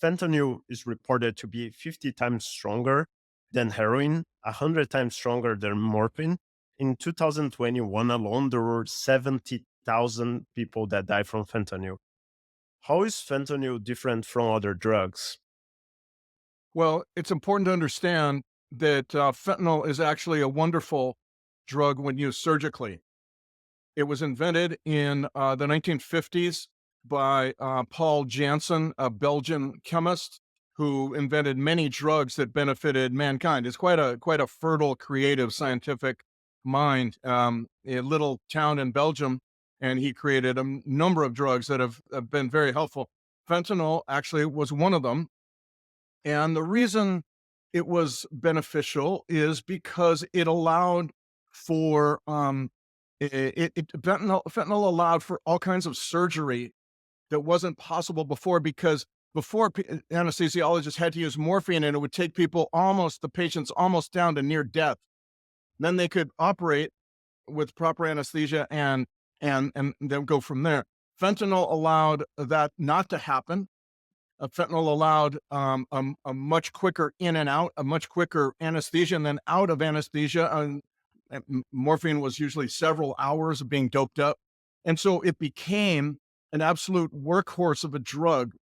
Fentanyl is reported to be 50 times stronger than heroin, 100 times stronger than morphine. In 2021 alone, there were 70,000 people that died from fentanyl. How is fentanyl different from other drugs? Well, it's important to understand that fentanyl is actually a wonderful drug when used surgically. It was invented in the 1950s by Paul Janssen, a Belgian chemist who invented many drugs that benefited mankind. It's quite a fertile, creative, scientific mind. A little town in Belgium, and he created a number of drugs that have been very helpful. Fentanyl actually was one of them, and the reason it was beneficial is because it allowed for fentanyl allowed for all kinds of surgery that wasn't possible before, because before anesthesiologists had to use morphine, and it would take the patients almost down to near death. Then they could operate with proper anesthesia and then go from there. Fentanyl allowed that not to happen. Fentanyl allowed a much quicker in and out, a much quicker anesthesia and then out of anesthesia. Morphine was usually several hours of being doped up. And so it became an absolute workhorse of a drug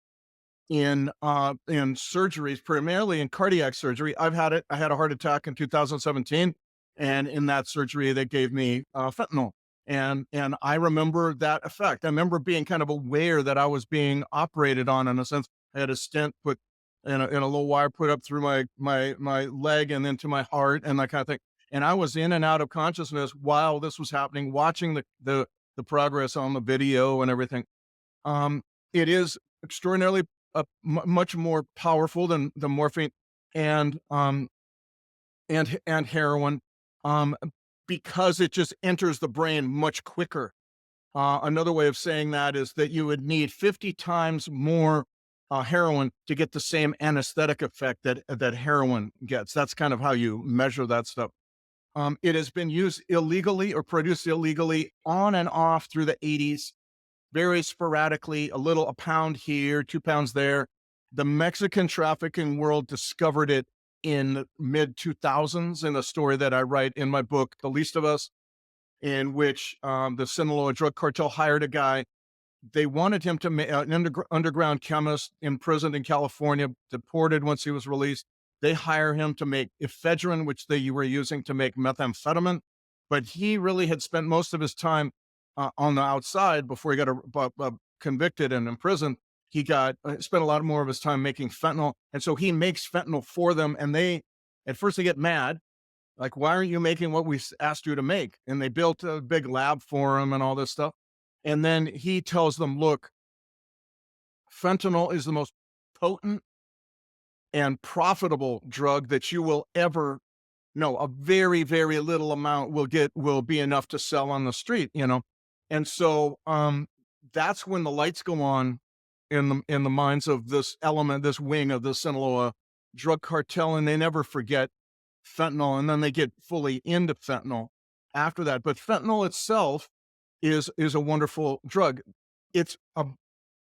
in surgeries, primarily in cardiac surgery. I've had it. I had a heart attack in 2017, and in that surgery, they gave me fentanyl. And I remember that effect. I remember being kind of aware that I was being operated on, in a sense. I had a stent put in a little wire put up through my leg and into my heart and that kind of thing. And I was in and out of consciousness while this was happening, watching the progress on the video and everything. It is extraordinarily much more powerful than the morphine and and heroin, um, because it just enters the brain much quicker. Another way of saying that is that you would need 50 times more heroin to get the same anesthetic effect that heroin gets. That's kind of how you measure that stuff. It has been used illegally or produced illegally on and off through the 80s, very sporadically, a pound here, 2 pounds there. The Mexican trafficking world discovered it in the mid 2000s in a story that I write in my book, The Least of Us, in which the Sinaloa drug cartel hired a guy. They wanted him to make an underground chemist imprisoned in California, deported once he was released. They hire him to make ephedrine, which they were using to make methamphetamine. But he really had spent most of his time on the outside before he got convicted and imprisoned. He got spent a lot more of his time making fentanyl, and so he makes fentanyl for them. And they, at first, they get mad, like, "Why aren't you making what we asked you to make?" And they built a big lab for him and all this stuff. And then he tells them, "Look, fentanyl is the most potent and profitable drug that you will ever know. A very, very little amount will be enough to sell on the street." And so that's when the lights go on in the minds of this wing of the Sinaloa drug cartel, and they never forget fentanyl, and then they get fully into fentanyl after that. But fentanyl itself is a wonderful drug. It's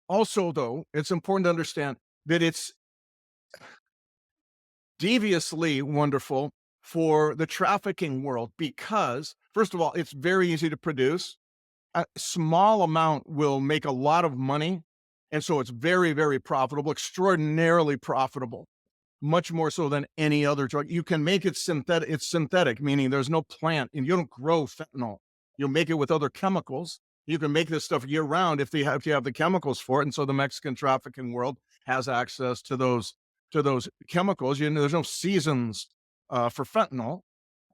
also, though, it's important to understand that it's deviously wonderful for the trafficking world because, first of all, it's very easy to produce. A small amount will make a lot of money, and so it's very, very profitable, extraordinarily profitable, much more so than any other drug. You can make it synthetic. It's synthetic, meaning there's no plant, and you don't grow fentanyl. You'll make it with other chemicals. You can make this stuff year round if you have the chemicals for it. And so the Mexican trafficking world has access to those chemicals. There's no seasons for fentanyl,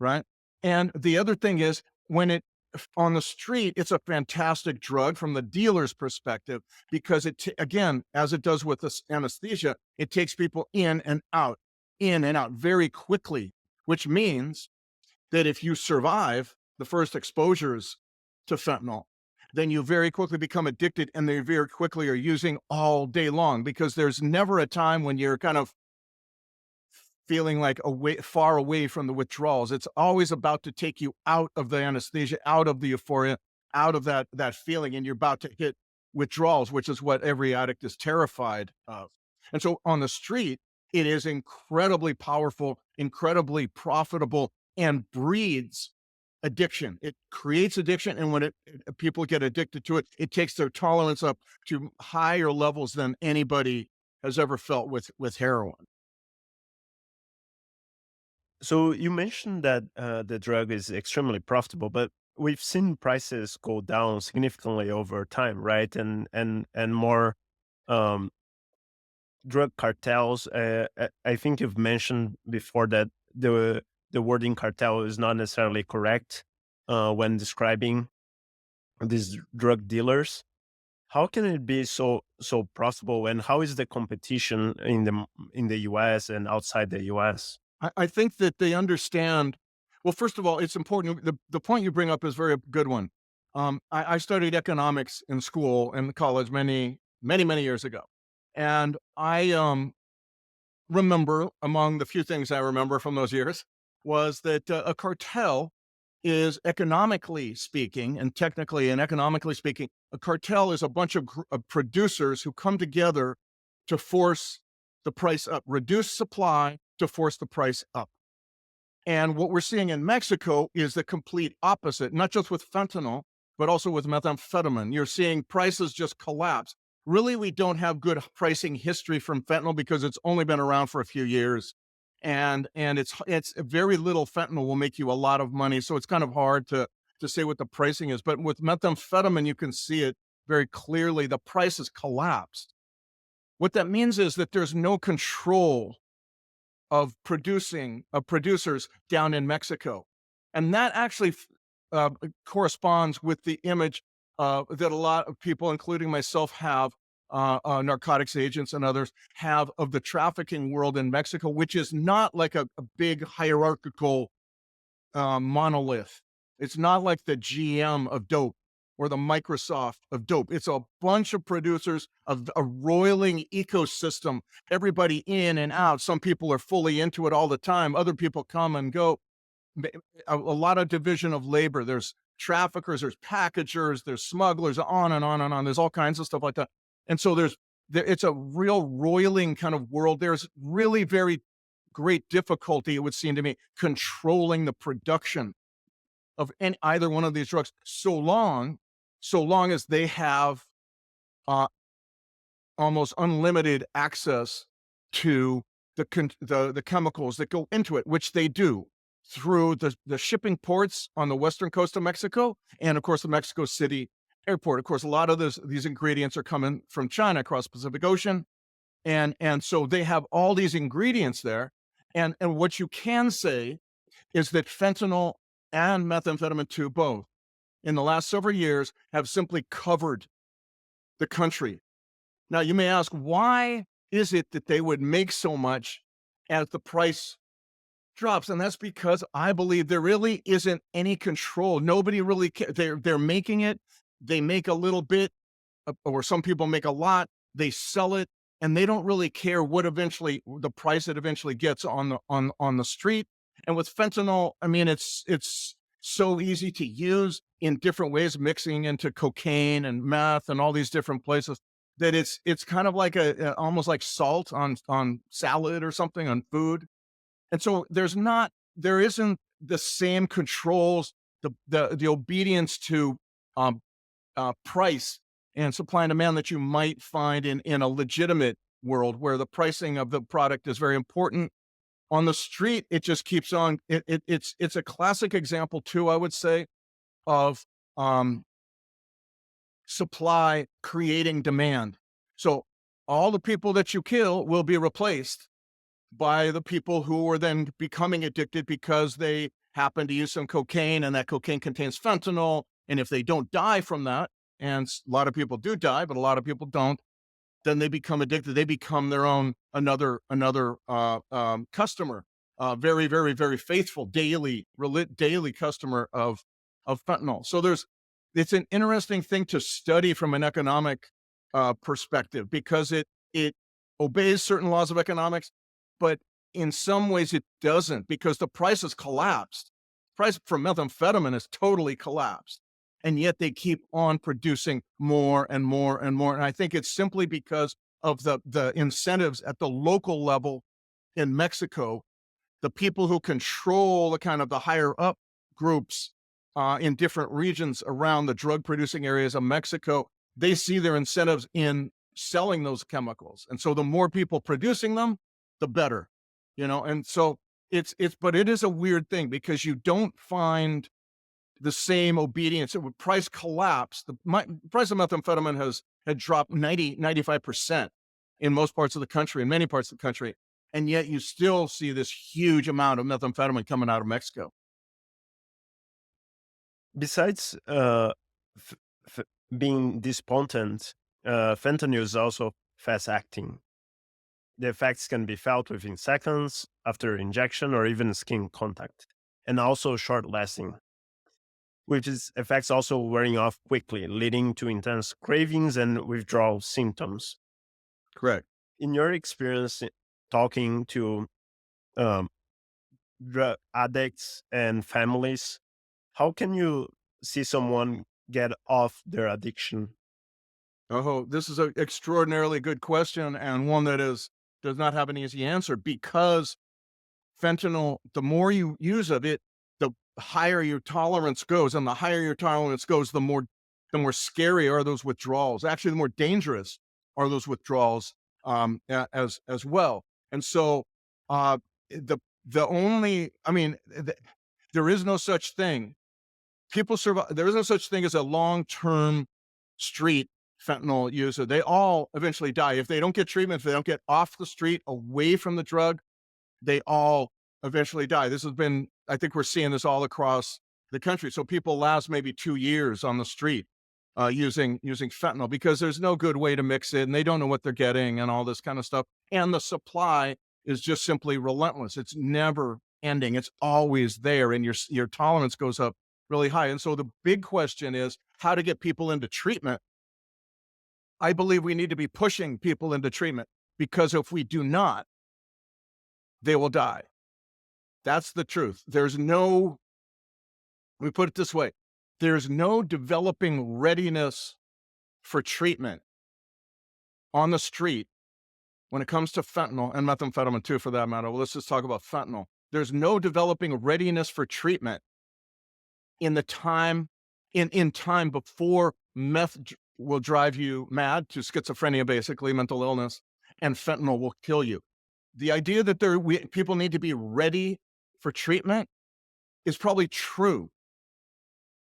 right? And the other thing is, when it on the street, it's a fantastic drug from the dealer's perspective because again, as it does with this anesthesia, it takes people in and out very quickly, which means that if you survive the first exposures to fentanyl, then you very quickly become addicted, and they very quickly are using all day long, because there's never a time when you're kind of feeling like far away from the withdrawals. It's always about to take you out of the anesthesia, out of the euphoria, out of that feeling, and you're about to hit withdrawals, which is what every addict is terrified of. And so on the street, it is incredibly powerful, incredibly profitable, and breeds addiction. It creates addiction, and when people get addicted to it, it takes their tolerance up to higher levels than anybody has ever felt with heroin. So you mentioned that the drug is extremely profitable, but we've seen prices go down significantly over time, right? And more um, drug cartels. I think you've mentioned before that the wording cartel is not necessarily correct when describing these drug dealers. How can it be so profitable, and how is the competition in the US and outside the US? I think that they understand. Well, first of all, it's important. The point you bring up is a very good one. I studied economics in school and college many years ago, and I remember, among the few things I remember from those years, was that a cartel is, economically speaking, and technically and economically speaking, a cartel is a bunch of producers who come together to force the price up, reduce supply to force the price up. And what we're seeing in Mexico is the complete opposite, not just with fentanyl, but also with methamphetamine. You're seeing prices just collapse. Really, we don't have good pricing history from fentanyl because it's only been around for a few years. And it's very little fentanyl will make you a lot of money. So it's kind of hard to say what the pricing is. But with methamphetamine, you can see it very clearly. The price has collapsed. What that means is that there's no control of producers down in Mexico. And that actually corresponds with the image that a lot of people, including myself, have, narcotics agents and others have, of the trafficking world in Mexico, which is not like a big hierarchical monolith. It's not like the GM of dope or the Microsoft of dope. It's a bunch of producers of a roiling ecosystem, everybody in and out. Some people are fully into it all the time, other people come and go. A lot of division of labor. There's traffickers, there's packagers, there's smugglers, on and on and on. There's all kinds of stuff like that. And so it's a real roiling kind of world. There's really very great difficulty, it would seem to me, controlling the production of either one of these drugs, so long as they have uh, almost unlimited access to the chemicals that go into it, which they do through the shipping ports on the western coast of Mexico, and of course the Mexico City airport. Of course, a lot of these ingredients are coming from China across the Pacific Ocean, and so they have all these ingredients there. And what you can say is that fentanyl and methamphetamine too, both, in the last several years, have simply covered the country. Now, you may ask, why is it that they would make so much as the price drops? And that's because I believe there really isn't any control. Nobody really cares. They're making it. They make a little bit, or some people make a lot. They sell it, and they don't really care what eventually the price it eventually gets on the street. And with fentanyl, I mean, it's so easy to use in different ways, mixing into cocaine and meth and all these different places, that it's kind of like almost like salt on salad or something, on food. And so there isn't the same controls, the obedience to um, price and supply and demand that you might find in a legitimate world where the pricing of the product is very important. On the street, it just keeps on. It's a classic example too, I would say, of um, supply creating demand. So all the people that you kill will be replaced by the people who are then becoming addicted because they happen to use some cocaine, and that cocaine contains fentanyl. And if they don't die from that, and a lot of people do die, but a lot of people don't, then they become addicted. They become their own another customer, very faithful daily customer of fentanyl. So it's an interesting thing to study from an economic perspective, because it obeys certain laws of economics, but in some ways it doesn't, because the price has collapsed. Price for methamphetamine has totally collapsed, and yet they keep on producing more and more and more. And I think it's simply because of the incentives at the local level in Mexico, the people who control the kind of the higher up groups in different regions around the drug producing areas of Mexico, they see their incentives in selling those chemicals. And so the more people producing them, the better, and so but it is a weird thing because you don't find the same obedience. It would price collapse. Price of methamphetamine had dropped 95% in most parts of the country, in many parts of the country. And yet you still see this huge amount of methamphetamine coming out of Mexico. Besides f- f- being this potent, fentanyl is also fast acting. The effects can be felt within seconds after injection or even skin contact, and also short lasting, with its effects also wearing off quickly, leading to intense cravings and withdrawal symptoms. Correct. In your experience talking to um, drug addicts and families, how can you see someone get off their addiction? Oh, this is an extraordinarily good question and one that does not have an easy answer because fentanyl, the more you use of it, the higher your tolerance goes, and the higher your tolerance goes, the more scary are those withdrawals. Actually, the more dangerous are those withdrawals as well. And so, the only, I mean, there is no such thing. People survive. There is no such thing as a long-term street fentanyl user. They all eventually die if they don't get treatment. If they don't get off the street, away from the drug, they all eventually die. This has been, I think we're seeing this all across the country. So people last maybe 2 years on the street using fentanyl because there's no good way to mix it and they don't know what they're getting and all this kind of stuff. And the supply is just simply relentless. It's never ending. It's always there, and your tolerance goes up really high. And so the big question is how to get people into treatment. I believe we need to be pushing people into treatment because if we do not, they will die. That's the truth. Let me put it this way, there's no developing readiness for treatment on the street when it comes to fentanyl and methamphetamine too, for that matter. Well, let's just talk about fentanyl. There's no developing readiness for treatment in the time, in time before will drive you mad to schizophrenia, basically mental illness, and fentanyl will kill you. The idea that people need to be ready for treatment is probably true.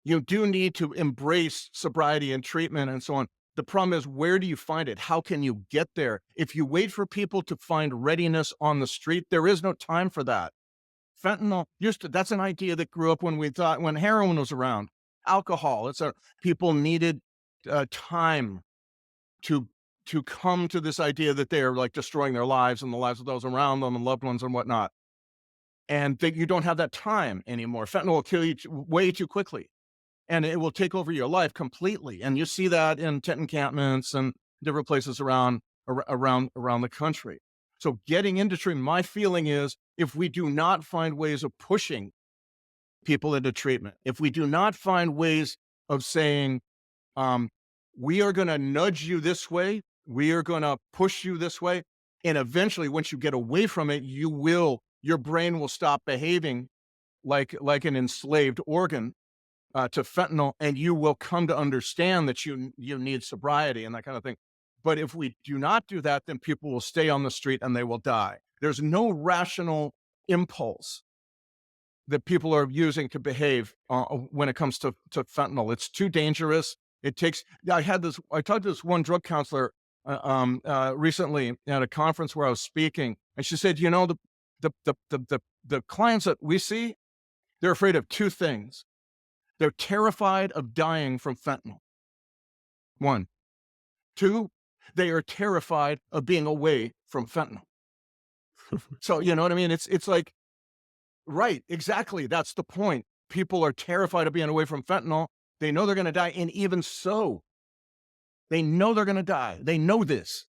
You do need to embrace sobriety and treatment and so on. The problem is, where do you find it? How can you get there? If you wait for people to find readiness on the street, there is no time for that. Fentanyl that's an idea that grew up when heroin was around, alcohol. People needed time to come to this idea that they're like destroying their lives and the lives of those around them and loved ones and whatnot. And that you don't have that time anymore. Fentanyl will kill you way too quickly, and it will take over your life completely. And you see that in tent encampments and different places around the country. So getting into treatment, my feeling is if we do not find ways of pushing people into treatment, if we do not find ways of saying, we are going to nudge you this way, we are going to push you this way, and eventually, once you get away from it, your brain will stop behaving like an enslaved organ to fentanyl, and you will come to understand that you need sobriety and that kind of thing. But if we do not do that, then people will stay on the street and they will die. There's no rational impulse that people are using to behave when it comes to fentanyl. It's too dangerous. It takes. I talked to this one drug counselor recently at a conference where I was speaking, and she said, the clients that we see, they're afraid of two things. They're terrified of dying from fentanyl. One. Two, they are terrified of being away from fentanyl. So, you know what I mean? It's like, right, exactly. That's the point. People are terrified of being away from fentanyl. They know they're going to die. And even so, they know they're going to die. They know this.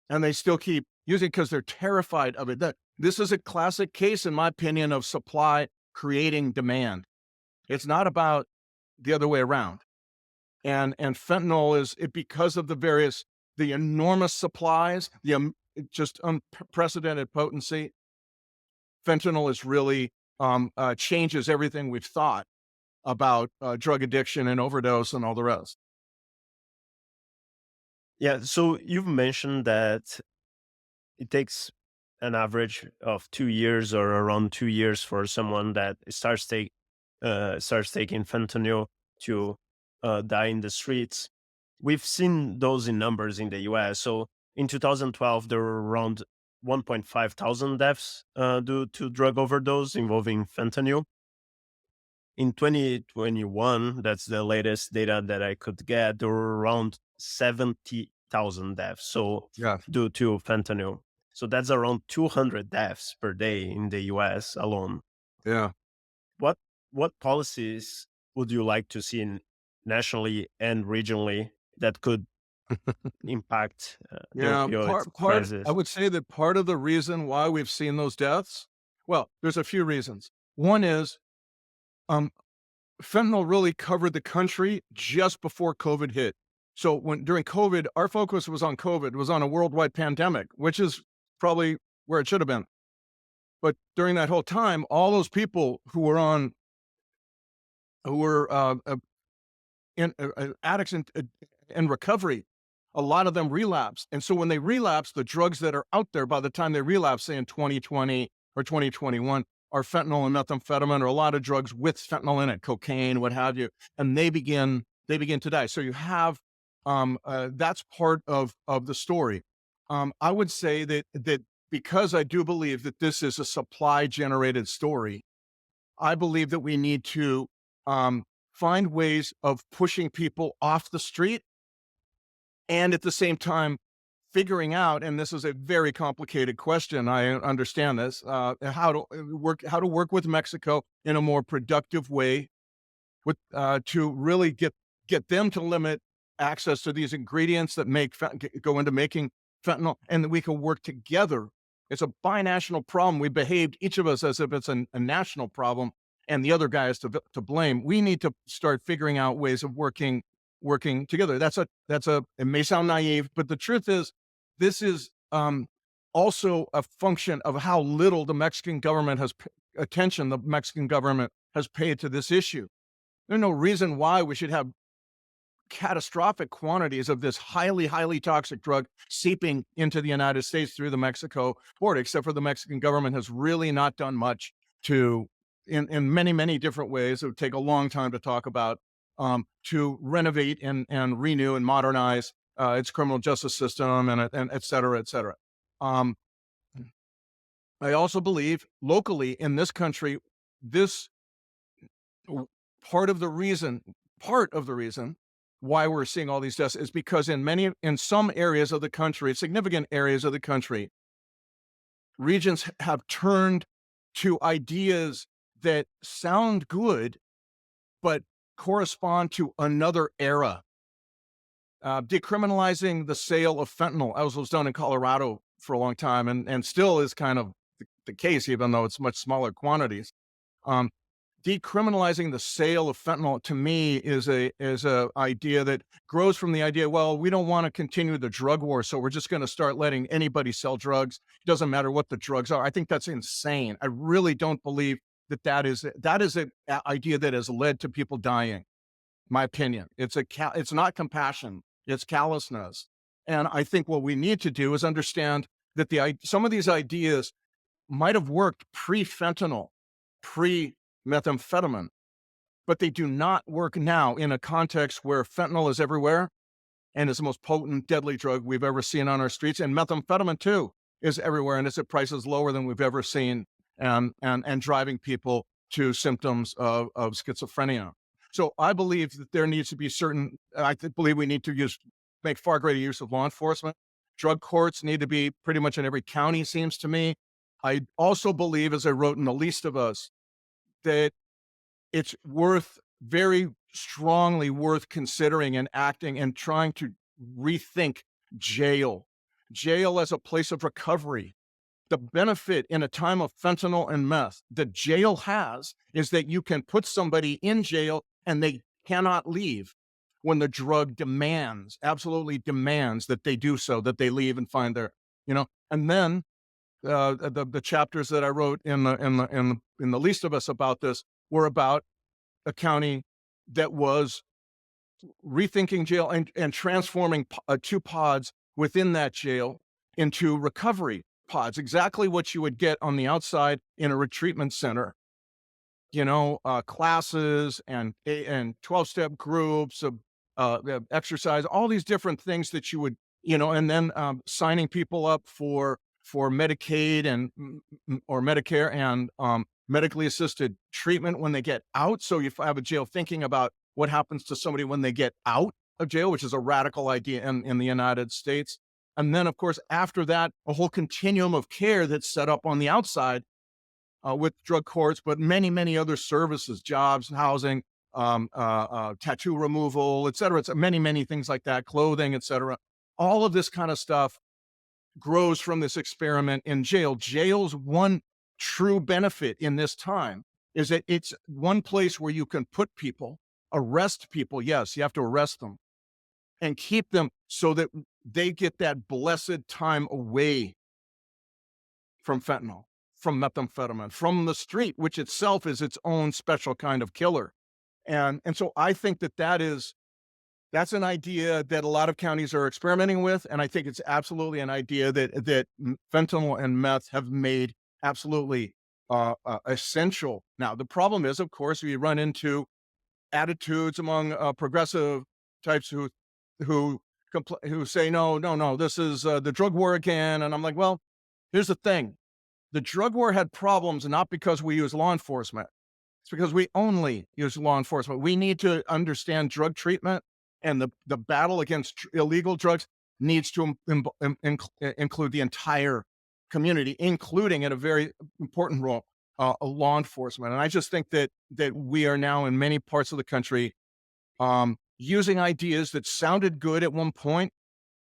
And they still keep using it because they're terrified of it. This is a classic case, in my opinion, of supply creating demand. It's not about the other way around. And fentanyl because of the various the enormous supplies, the just unprecedented potency. Fentanyl is really changes everything we've thought about drug addiction and overdose and all the rest. Yeah. So you've mentioned that it takes an average of 2 years or around 2 years for someone that starts taking fentanyl to die in the streets. We've seen those in numbers in the US. So in 2012, there were around 1.5 thousand deaths due to drug overdose involving fentanyl. In 2021, that's the latest data that I could get, there were around 70,000 deaths. So Yeah. due to fentanyl. So that's around 200 deaths per day in the US alone. Yeah. What what policies would you like to see nationally and regionally that could impact the Yeah, opioid part I crisis? would say that part of the reason why we've seen those deaths, well, there's a few reasons. One is, um, fentanyl really covered the country just before COVID hit. So when during COVID, our focus was on COVID, was on a worldwide pandemic, which is probably where it should have been. But during that whole time, all those people who were addicts in recovery, a lot of them relapse. And so when they relapse, the drugs that are out there by the time they relapse, say in 2020 or 2021, are fentanyl and methamphetamine, or a lot of drugs with fentanyl in it, cocaine, what have you, and they begin to die. So you have that's part of the story. I would say that because I do believe that this is a supply generated story, I believe that we need to um, find ways of pushing people off the street and at the same time figuring out, and this is a very complicated question, I understand this, how to work with Mexico in a more productive way with to really get them to limit access to these ingredients that go into making fentanyl, and that we can work together. It's a binational problem. We behaved, each of us, as if it's a national problem, and the other guy is to blame. We need to start figuring out ways of working together. That's a. It may sound naive, but the truth is, this is also a function of how little the Mexican government attention the Mexican government has paid to this issue. There's no reason why we should have catastrophic quantities of this highly, highly toxic drug seeping into the United States through the Mexico border, except for the Mexican government has really not done much to, in many, many different ways. It would take a long time to talk about, to renovate and renew and modernize its criminal justice system and et cetera, et cetera. Um, I also believe locally in this country, this w- part of the reason part of the reason why we're seeing all these deaths is because in some areas of the country, significant areas of the country, regions have turned to ideas that sound good but correspond to another era. Decriminalizing the sale of fentanyl, as was done in Colorado for a long time, and still is kind of the case, even though it's much smaller quantities. Um, Decriminalizing the sale of fentanyl to me is a idea that grows from the idea, well, we don't want to continue the drug war, so we're just going to start letting anybody sell drugs. It doesn't matter what the drugs are. I think that's insane. I really don't believe that is an idea that has led to people dying. My opinion. It's not compassion. It's callousness. And I think what we need to do is understand that some of these ideas might have worked pre-fentanyl, pre-methamphetamine, but they do not work now in a context where fentanyl is everywhere and is the most potent, deadly drug we've ever seen on our streets. And methamphetamine too is everywhere, and it's at prices lower than we've ever seen, and driving people to symptoms of schizophrenia. So I believe that there needs to be certain. Believe we need to make far greater use of law enforcement. Drug courts need to be pretty much in every county. Seems to me. I also believe, as I wrote in The Least of Us, that it's very strongly worth considering and acting and trying to rethink jail. Jail as a place of recovery. The benefit in a time of fentanyl and meth that jail has is that you can put somebody in jail and they cannot leave. when the drug demands, absolutely demands that they do so, that they leave and find their, and then the chapters that I wrote in the least of us about this were about a county that was rethinking jail and transforming two pods within that jail into recovery pods, exactly what you would get on the outside in a retreatment center. Classes and 12-step groups of exercise, all these different things that you would, and then signing people up for Medicaid and or Medicare and medically assisted treatment when they get out. So you have a jail thinking about what happens to somebody when they get out of jail, which is a radical idea in the United States. And then, of course, after that, a whole continuum of care that's set up on the outside with drug courts, but many, many other services, jobs, housing, tattoo removal, et cetera. It's many, many things like that, clothing, et cetera. All of this kind of stuff grows from this experiment in jail. Jail's one true benefit in this time is that it's one place where you can put people, arrest people. Yes, you have to arrest them and keep them so that they get that blessed time away from fentanyl, from methamphetamine, from the street, which itself is its own special kind of killer. And so I think that's an idea that a lot of counties are experimenting with, and I think it's absolutely an idea that fentanyl and meth have made absolutely essential. Now, the problem is, of course, we run into attitudes among progressive types who who say, no, no, no, this is the drug war again. And I'm like, well, here's the thing: the drug war had problems not because we use law enforcement. It's because we only use law enforcement. We need to understand drug treatment, and the battle against illegal drugs needs to include the entire community, including, in a very important role, law enforcement. And I just think that we are now in many parts of the country using ideas that sounded good at one point,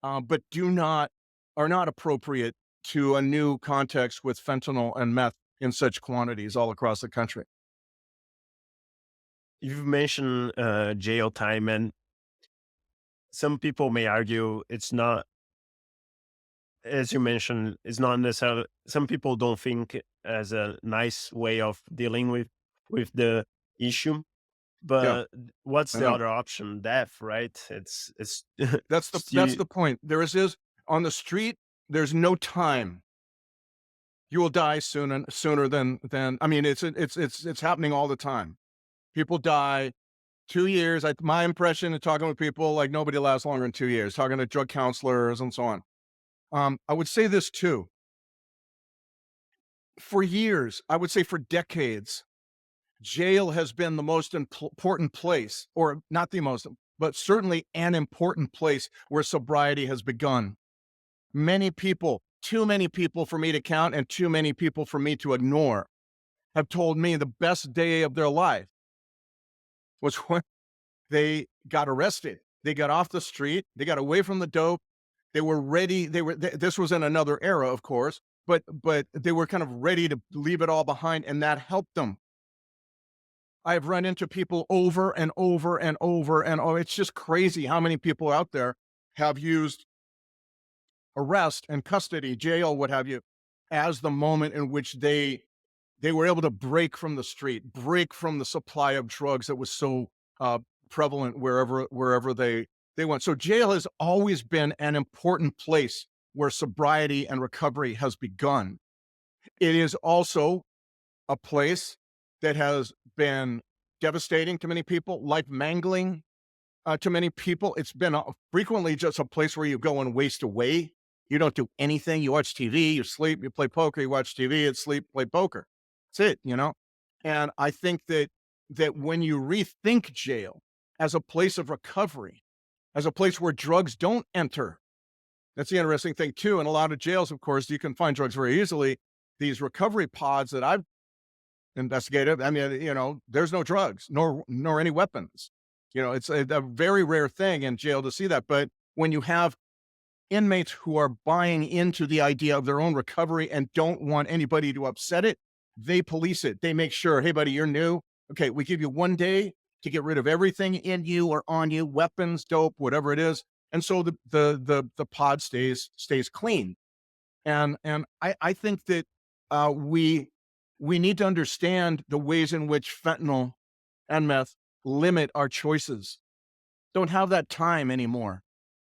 but are not appropriate to a new context with fentanyl and meth in such quantities all across the country. You've mentioned jail time, and some people may argue it's not, as you mentioned, it's not necessarily. Some people don't think as a nice way of dealing with the issue. Yeah, But what's I the know. other option? Death, right? It's That's still. the point. There is on the street. There's no time. You will die sooner than. I mean, it's happening all the time. People die 2 years. My impression of talking with people, like, nobody lasts longer than 2 years. Talking to drug counselors and so on. I would say this too. For years, I would say for decades, jail has been the most important place, or not the most, but certainly an important place where sobriety has begun. Many people, too many people for me to count, and too many people for me to ignore, have told me the best day of their life was when they got arrested. They got off the street. They got away from the dope. They were ready. This was in another era, of course, but they were kind of ready to leave it all behind, and that helped them. I have run into people over and over and over, and oh, it's just crazy how many people out there have used arrest and custody, jail, what have you, as the moment in which they were able to break from the street, break from the supply of drugs that was so prevalent wherever they went. So jail has always been an important place where sobriety and recovery has begun. It is also a place that has been devastating to many people, life mangling to many people. It's been frequently just a place where you go and waste away. You don't do anything. You watch TV, you sleep, you play poker, you watch TV, you sleep, play poker. That's it. And I think that when you rethink jail as a place of recovery, as a place where drugs don't enter, that's the interesting thing too. In a lot of jails, of course, you can find drugs very easily. These recovery pods that I've investigated, I mean, there's no drugs nor any weapons. It's a very rare thing in jail to see that. But when you have inmates who are buying into the idea of their own recovery and don't want anybody to upset it, they police it. They make sure, hey, buddy, you're new. Okay, we give you one day to get rid of everything in you or on you, weapons, dope, whatever it is. And so the pod stays clean. And I think that we need to understand the ways in which fentanyl and meth limit our choices. Don't have that time anymore.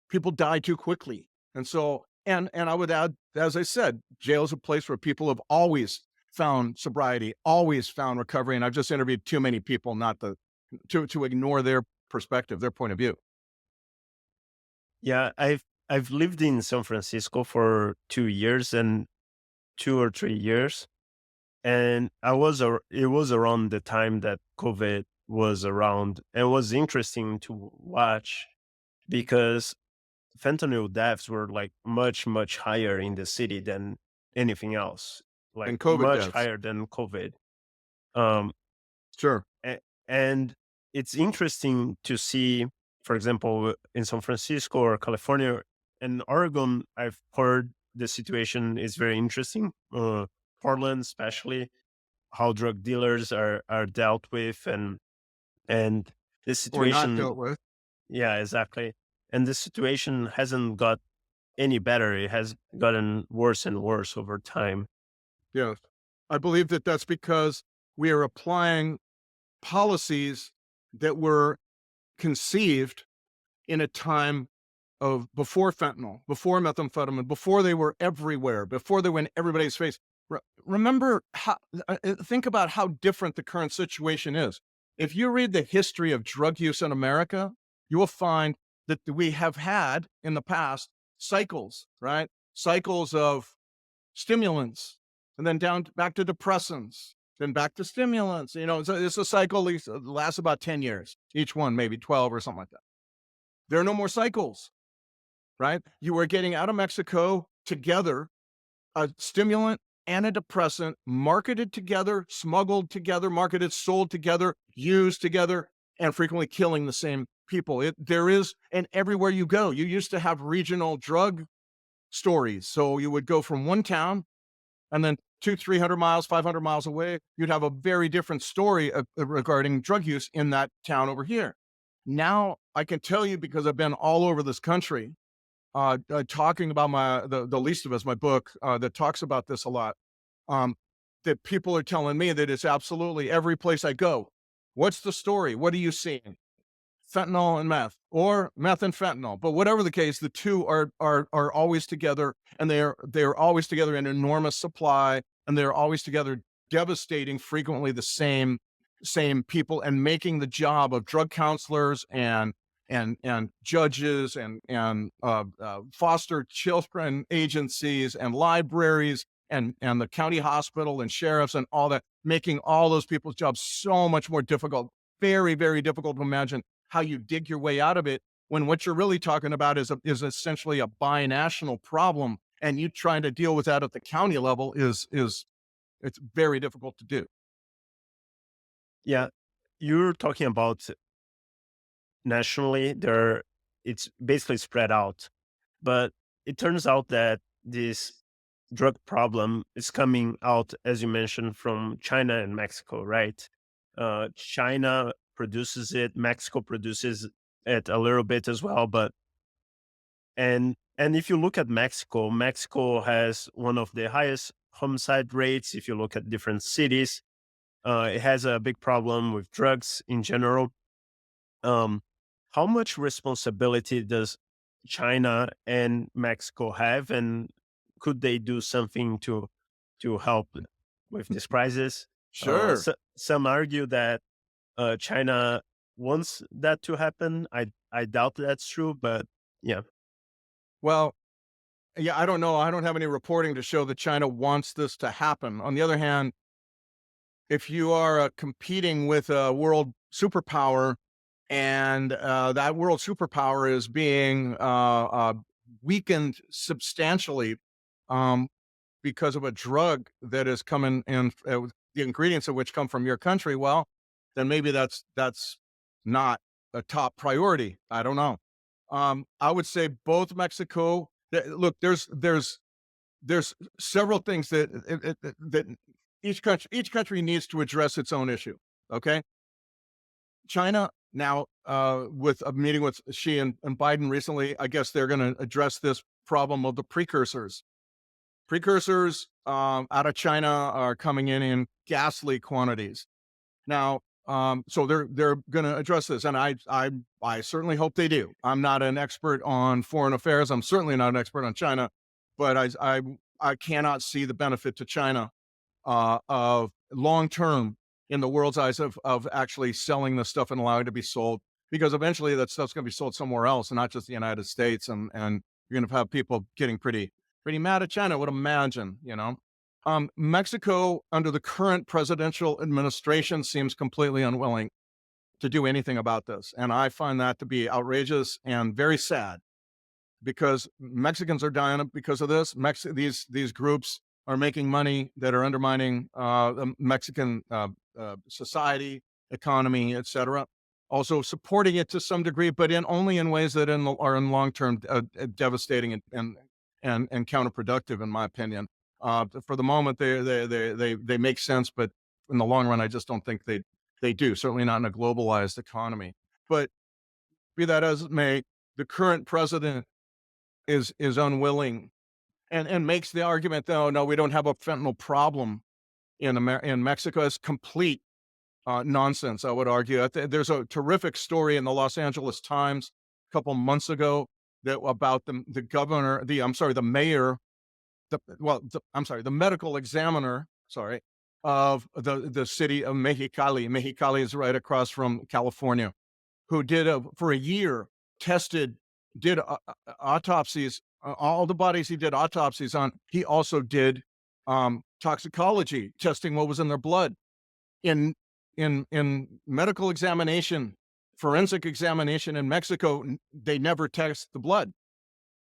People die too quickly. And so, and I would add, as I said, jail is a place where people have always found sobriety, always found recovery. And I've just interviewed too many people not to ignore their perspective, their point of view. Yeah, I've lived in San Francisco for 2 years and 2 or 3 years, and it was around the time that COVID was around. It was interesting to watch because fentanyl deaths were like much higher in the city than anything else, like And COVID much deaths. higher than COVID. Um, Sure. a- and it's interesting to see, for example, in San Francisco or California and Oregon, I've heard the situation is very interesting. Portland, especially, how drug dealers are dealt with, and the Or not situation, dealt with. yeah, exactly. And the situation hasn't got any better. It has gotten worse and worse over time. Yes. I believe that that's because we are applying policies that were conceived in a time of before fentanyl, before methamphetamine, before they were everywhere, before they were in everybody's face. Remember how, think about how different the current situation is. If you read the history of drug use in America, you will find that we have had in the past cycles, right? Cycles of stimulants, and then down back to depressants, then back to stimulants. It's a cycle lasts about 10 years, each one, maybe 12 or something like that. There are no more cycles, right? You are getting out of Mexico together a stimulant and a depressant marketed together, smuggled together, marketed, sold together, used together, and frequently killing the same people. There is, and everywhere you go, you used to have regional drug stories. So you would go from one town and then 300 miles, 500 miles away, you'd have a very different story regarding drug use in that town over here. Now I can tell you, because I've been all over this country, talking about the least of us, my book that talks about this a lot. Um, that people are telling me that it's absolutely every place I go. What's the story? What are you seeing? Fentanyl and meth, or meth and fentanyl. But whatever the case, the two are always together, and they're always together in enormous supply, and they're always together, devastating frequently the same people, and making the job of drug counselors and judges and foster children agencies and libraries and the county hospital and sheriffs and all that, making all those people's jobs so much more difficult. Very difficult to imagine how you dig your way out of it, when what you're really talking about is essentially a binational problem, and you trying to deal with that at the county level is it's very difficult to do. Yeah, you're talking about nationally. There, it's basically spread out, but it turns out that this drug problem is coming out, as you mentioned, from China and Mexico, right? China produces it, Mexico produces it a little bit as well, but and if you look at Mexico, Mexico has one of the highest homicide rates. If you look at different cities, it has a big problem with drugs in general. um, how much responsibility does China and Mexico have, and could they do something to help with this crisis? Sure. Some argue that China wants that to happen. I doubt that's true, but yeah, Well, yeah, I don't know. I don't have any reporting to show that China wants this to happen. On the other hand, if you are competing with a world superpower, and that world superpower is being weakened substantially, um, because of a drug that is coming in, the ingredients of which come from your country, well, then maybe that's not a top priority. I don't know. I would say both Mexico. Look, there's several things that each country needs to address its own issue. Okay, China now, with a meeting with Xi and Biden recently, I guess they're going to address this problem of the precursors. Precursors out of China are coming in ghastly quantities. Now, so they're going to address this, and I certainly hope they do. I'm not an expert on foreign affairs. I'm certainly not an expert on China, but I cannot see the benefit to China of long term in the world's eyes of actually selling the stuff and allowing it to be sold, because eventually that stuff's going to be sold somewhere else, and not just the United States, and you're going to have people getting pretty mad at China. I would imagine, you know. Mexico, under the current presidential administration, seems completely unwilling to do anything about this, and I find that to be outrageous and very sad, because Mexicans are dying because of this. These groups are making money that are undermining the Mexican society, economy, etc. Also supporting it to some degree, but in only in ways that are in long term devastating and counterproductive, in my opinion. For the moment, they make sense, but in the long run, I just don't think they do. Certainly not in a globalized economy. But be that as it may, the current president is unwilling and makes the argument, though, no, we don't have a fentanyl problem in Mexico. It's complete nonsense, I would argue. There's a terrific story in the Los Angeles Times a couple months ago that about the governor, the mayor, the medical examiner, sorry, of the city of Mexicali. Mexicali is right across from California, who did for a year tested did autopsies, all the bodies he did autopsies on. He also did toxicology testing, what was in their blood. In medical examination, forensic examination in Mexico, they never test the blood.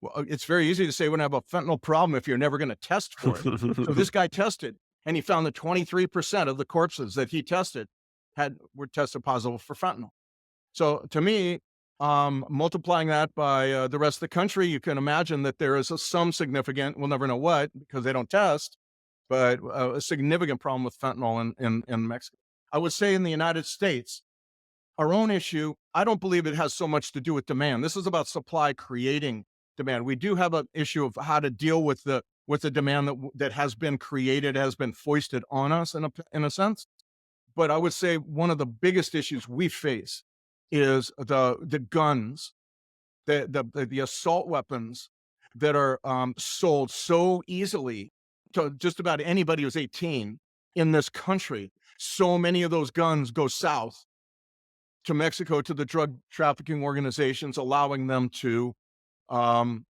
Well, it's very easy to say we don't have a fentanyl problem if you're never going to test for it. So this guy tested, and he found that 23% of the corpses that he tested were tested positive for fentanyl. So to me, multiplying that by the rest of the country, you can imagine that there is some significant, we'll never know what because they don't test, but a significant problem with fentanyl in Mexico. I would say in the United States, our own issue, I don't believe it has so much to do with demand. This is about supply creating demand. We do have an issue of how to deal with the demand that has been created, has been foisted on us in a sense. But I would say one of the biggest issues we face is the guns, the assault weapons that are sold so easily to just about anybody who's 18 in this country. So many of those guns go south to Mexico, to the drug trafficking organizations, allowing them to um,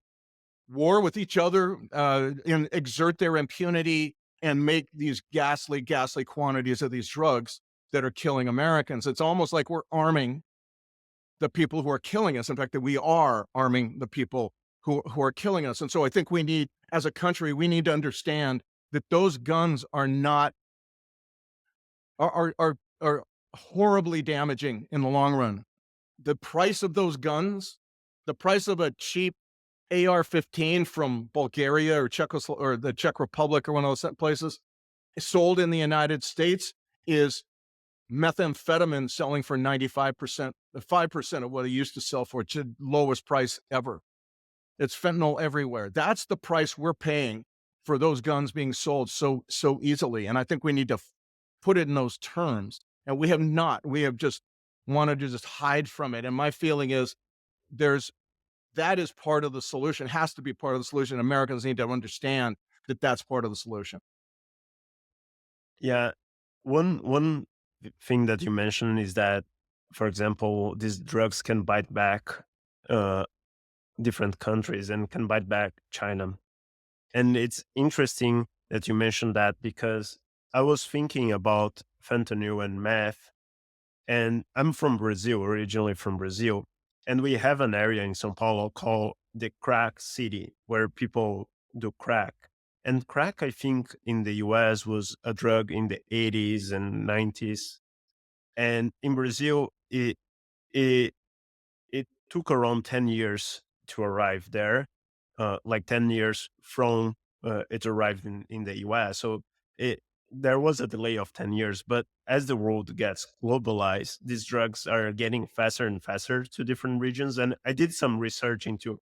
war with each other and exert their impunity and make these ghastly quantities of these drugs that are killing Americans. It's almost like we're arming the people who are killing us. In fact, that we are arming the people who are killing us. And so I think we need, as a country, we need to understand that those guns are not are horribly damaging in the long run. The price of those guns, the price of a cheap AR-15 from Bulgaria or or the Czech Republic or one of those places sold in the United States is methamphetamine selling for 95%, 5% of what it used to sell for. It's the lowest price ever. It's fentanyl everywhere. That's the price we're paying for those guns being sold so easily. And I think we need to put it in those terms. And we have not. We have just wanted to just hide from it. And my feeling is there's that is part of the solution, has to be part of the solution. Americans need to understand that that's part of the solution. Yeah, one thing that you mentioned is that, for example, these drugs can bite back uh, different countries and can bite back China. And it's interesting that you mentioned that because I was thinking about fentanyl and meth, and I'm from Brazil, originally from Brazil, and we have an area in São Paulo called the crack city where people do crack. And crack, I think, in the US was a drug in the 80s and 90s. And in Brazil, it it took around 10 years to arrive there, like 10 years from it arrived in the US. So there was a delay of 10 years, but as the world gets globalized, these drugs are getting faster and faster to different regions. And I did some research into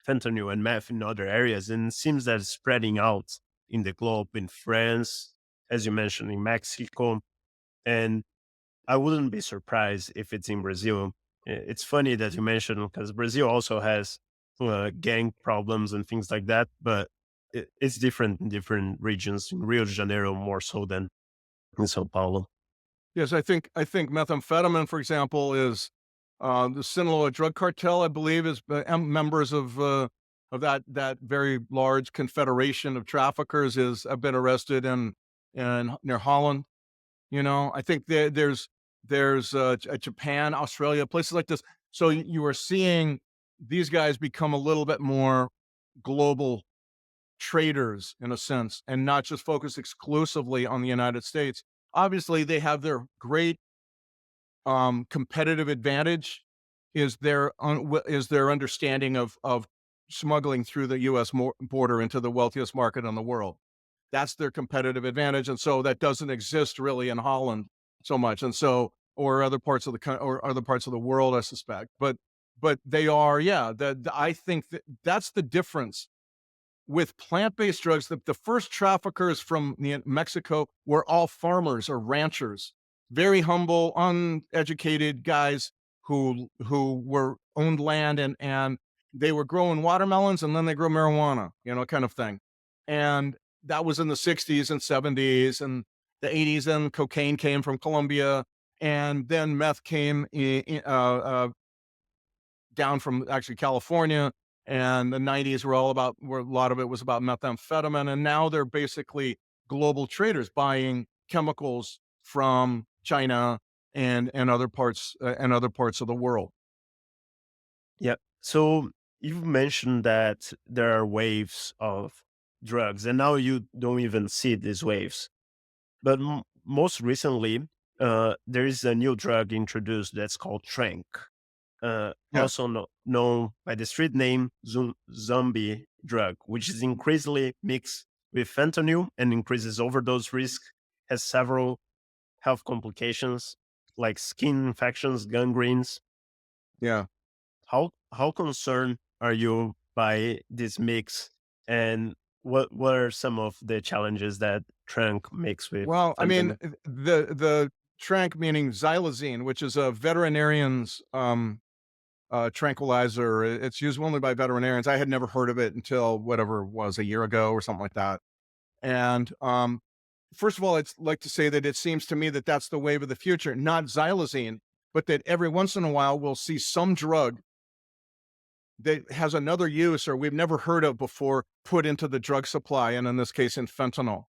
fentanyl and meth in other areas, and it seems that it's spreading out in the globe, in France, as you mentioned, in Mexico. And I wouldn't be surprised if it's in Brazil. It's funny that you mentioned because Brazil also has gang problems and things like that, but it's different in different regions. In Rio de Janeiro, more so than in Sao Paulo. Yes, I think methamphetamine, for example, is the Sinaloa drug cartel. I believe is members of that very large confederation of traffickers is have been arrested in near Holland. You know, I think Japan, Australia, places like this. So you are seeing these guys become a little bit more global traders in a sense, and not just focus exclusively on the United States. Obviously, they have their great competitive advantage is their understanding of smuggling through the U.S. Border into the wealthiest market in the world. That's their competitive advantage, and so that doesn't exist really in Holland so much, and so or other parts of or other parts of the world, I suspect. But they are, yeah. I think that's the difference with plant-based drugs. The first traffickers from Mexico were all farmers or ranchers, very humble, uneducated guys who were owned land and they were growing watermelons and then they grow marijuana, kind of thing. And that was in the 60s and 70s and the 80s. And cocaine came from Colombia, and then meth came down from actually California, and the 90s were all about where a lot of it was about methamphetamine, and now they're basically global traders buying chemicals from China and other parts of the world. Yeah. So you've mentioned that there are waves of drugs, and now you don't even see these waves. But most recently, there is a new drug introduced that's called Tranq, Yeah, also known by the street name zombie drug, which is increasingly mixed with fentanyl and increases overdose risk, has several health complications like skin infections, gangrenes. yeah. How concerned are you by this mix, and what are some of the challenges that Tranq makes with Well, I mean, fentanyl? the tranq meaning xylazine, which is a veterinarian's tranquilizer. It's used only by veterinarians. I had never heard of it until whatever it was a year ago or something like that. And first of all, it's like to say that it seems to me that that's the wave of the future, not xylazine, but that every once in a while we'll see some drug that has another use or we've never heard of before put into the drug supply, and in this case, in fentanyl.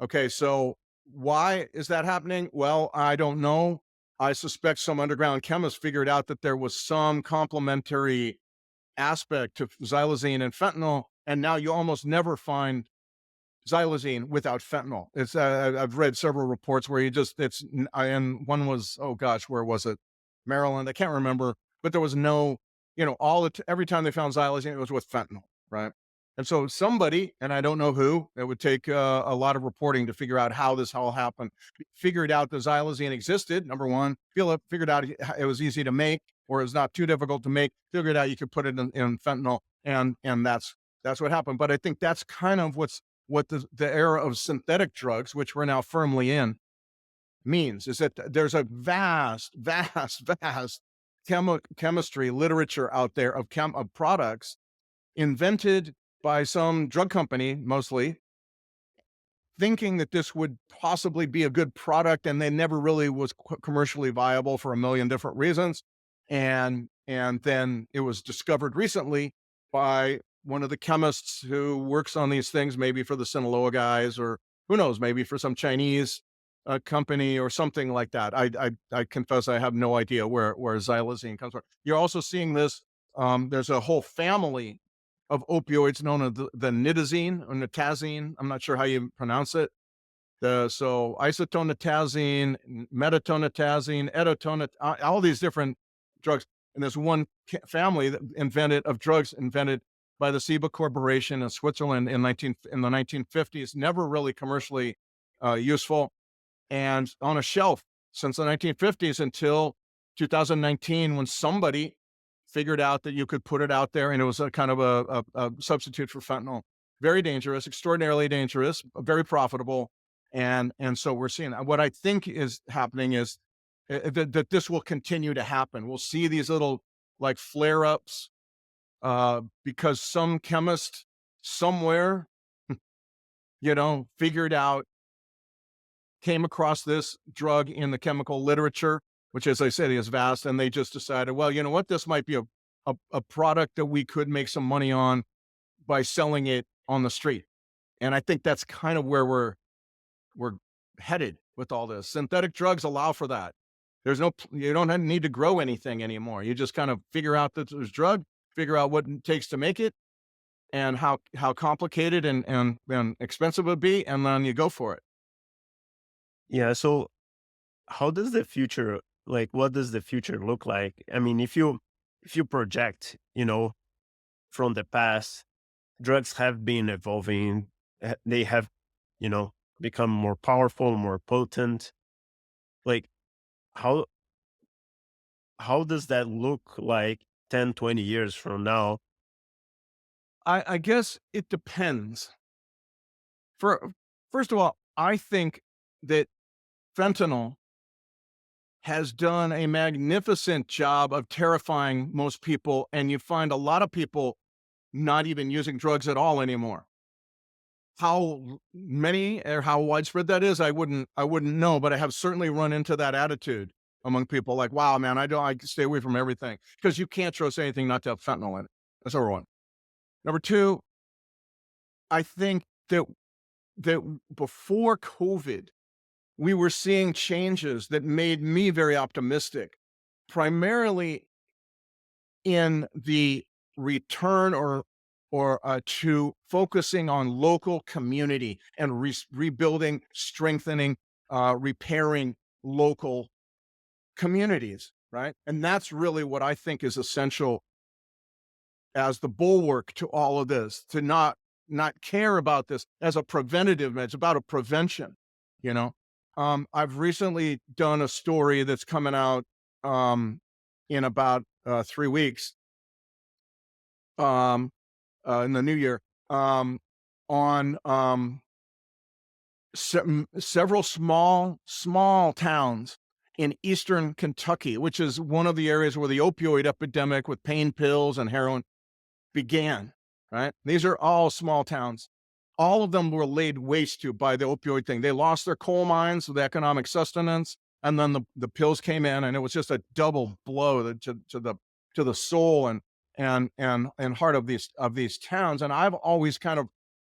Okay, so why is that happening? Well, I don't know. I suspect some underground chemist figured out that there was some complementary aspect to xylazine and fentanyl, and now you almost never find xylazine without fentanyl. I've read several reports where you just and one was, oh gosh, where was it? Maryland. I can't remember, but there was no, every time they found xylazine, it was with fentanyl, right? And so somebody, and I don't know who, it would take a lot of reporting to figure out how this all happened. Figured out the xylazine existed. Number one, figured out it was easy to make, or it was not too difficult to make. Figured out you could put it in fentanyl, and that's what happened. But I think that's kind of what the era of synthetic drugs, which we're now firmly in, means is that there's a vast chemistry literature out there of products invented by some drug company, mostly thinking that this would possibly be a good product, and they never really was commercially viable for a million different reasons. And then it was discovered recently by one of the chemists who works on these things, maybe for the Sinaloa guys, or who knows, maybe for some Chinese company or something like that. I confess I have no idea where xylazine comes from. You're also seeing this. There's a whole family of opioids known as the nitazine or nitazine. I'm not sure how you pronounce it. So isotonitazine, metatonitazine, all these different drugs. And there's one family that of drugs invented by the Ciba Corporation in Switzerland in the 1950s, never really commercially useful and on a shelf since the 1950s until 2019, when somebody figured out that you could put it out there and it was a kind of a substitute for fentanyl. Very dangerous, extraordinarily dangerous, very profitable. And so we're seeing that. What I think is happening is that this will continue to happen. We'll see these little like flare ups because some chemist somewhere, figured out, came across this drug in the chemical literature, which, as I said, is vast. And they just decided, well, you know what? This might be a product that we could make some money on by selling it on the street. And I think that's kind of where we're headed with all this. Synthetic drugs allow for that. You don't need to grow anything anymore. You just kind of figure out that there's drug, figure out what it takes to make it and how complicated and expensive it would be, and then you go for it. Yeah. So how does the future, like, what does the future look like? I mean, if you project, from the past, drugs have been evolving. They have, you know, become more powerful, more potent. Like, how how does that look like 10, 20 years from now? I guess it depends. For First of all, I think that fentanyl has done a magnificent job of terrifying most people, and you find a lot of people not even using drugs at all anymore. How many or how widespread that is, I wouldn't know, but I have certainly run into that attitude among people like, wow, man, I stay away from everything because you can't trust anything not to have fentanyl in it. That's number one. Number two, I think that before COVID, we were seeing changes that made me very optimistic, primarily in the return or to focusing on local community and rebuilding, strengthening, repairing local communities, right? And that's really what I think is essential as the bulwark to all of this, to not care about this as a preventative. It's about a prevention, you know. I've recently done a story that's coming out in about 3 weeks um, in the new year on several small towns in eastern Kentucky, which is one of the areas where the opioid epidemic with pain pills and heroin began, right? These are all small towns. All of them were laid waste to by the opioid thing. They lost their coal mines with economic sustenance, and then the pills came in, and it was just a double blow to the soul and heart of these towns. And I've always kind of